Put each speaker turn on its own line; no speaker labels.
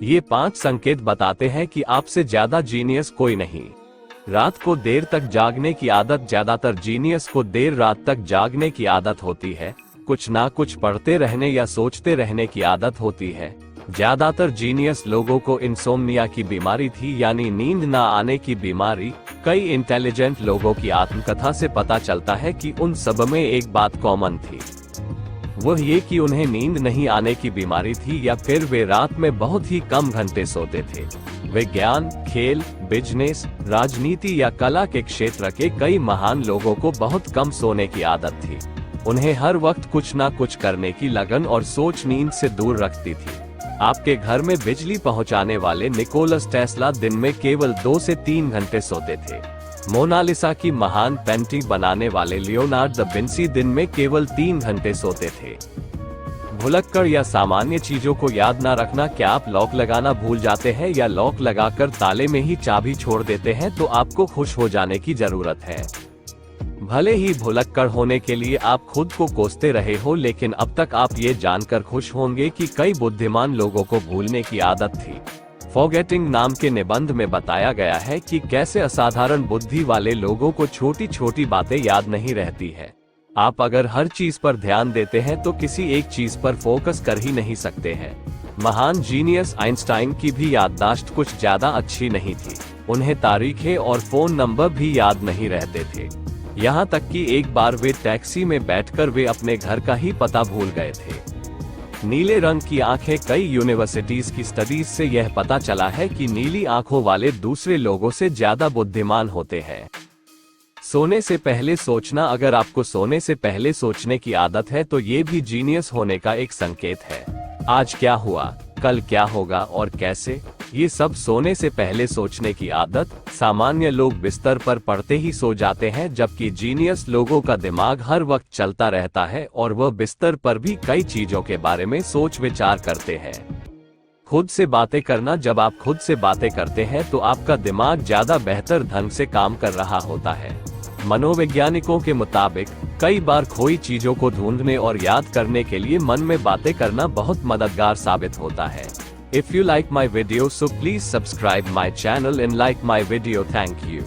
ये 5 संकेत बताते हैं कि आपसे ज्यादा जीनियस कोई नहीं। रात को देर तक जागने की आदत। ज्यादातर जीनियस को देर रात तक जागने की आदत होती है। कुछ ना कुछ पढ़ते रहने या सोचते रहने की आदत होती है। ज्यादातर जीनियस लोगों को इंसोम्निया की बीमारी थी, यानी नींद ना आने की बीमारी। कई इंटेलिजेंट लोगों की आत्मकथा से पता चलता है कि उन सब में एक बात कॉमन थी, वह ये कि उन्हें नींद नहीं आने की बीमारी थी, या फिर वे रात में बहुत ही कम घंटे सोते थे। विज्ञान, खेल, बिजनेस, राजनीति या कला के क्षेत्र के कई महान लोगों को बहुत कम सोने की आदत थी। उन्हें हर वक्त कुछ ना कुछ करने की लगन और सोच नींद से दूर रखती थी। आपके घर में बिजली पहुंचाने वाले निकोलस टेस्ला दिन में केवल 2 से 3 घंटे सोते थे। मोनालिसा की महान पेंटिंग बनाने वाले लियोनार्ड दा विंसी दिन में केवल 3 घंटे सोते थे। भुलक्कड़ या सामान्य चीजों को याद ना रखना। क्या आप लॉक लगाना भूल जाते हैं या लॉक लगाकर ताले में ही चाबी छोड़ देते हैं तो आपको खुश हो जाने की जरूरत है। भले ही भुलक्कड़ होने के लिए आप खुद को कोसते रहे हो, लेकिन अब तक आप ये जानकर खुश होंगे कि कई बुद्धिमान लोगों को भूलने की आदत थी। फॉरगेटिंग नाम के निबंध में बताया गया है कि कैसे असाधारण बुद्धि वाले लोगों को छोटी छोटी बातें याद नहीं रहती है। आप अगर हर चीज पर ध्यान देते हैं तो किसी एक चीज पर फोकस कर ही नहीं सकते हैं। महान जीनियस आइंस्टाइन की भी याददाश्त कुछ ज्यादा अच्छी नहीं थी। उन्हें तारीखें और फोन नंबर भी याद नहीं रहते थे। यहाँ तक कि एक बार वे टैक्सी में बैठकर वे अपने घर का ही पता भूल गए थे। नीले रंग की आंखें। कई यूनिवर्सिटीज की स्टडीज से यह पता चला है कि नीली आंखों वाले दूसरे लोगों से ज्यादा बुद्धिमान होते हैं। सोने से पहले सोचना। अगर आपको सोने से पहले सोचने की आदत है तो ये भी जीनियस होने का एक संकेत है। आज क्या हुआ, कल क्या होगा और कैसे, ये सब सोने से पहले सोचने की आदत। सामान्य लोग बिस्तर पर पड़ते ही सो जाते हैं, जबकि जीनियस लोगों का दिमाग हर वक्त चलता रहता है और वह बिस्तर पर भी कई चीजों के बारे में सोच विचार करते हैं। खुद से बातें करना। जब आप खुद से बातें करते हैं तो आपका दिमाग ज्यादा बेहतर ढंग से काम कर रहा होता है। मनोवैज्ञानिकों के मुताबिक कई बार खोई चीजों को ढूंढने और याद करने के लिए मन में बातें करना बहुत मददगार साबित होता है। If you like my video, so please subscribe my channel and like my video. Thank you.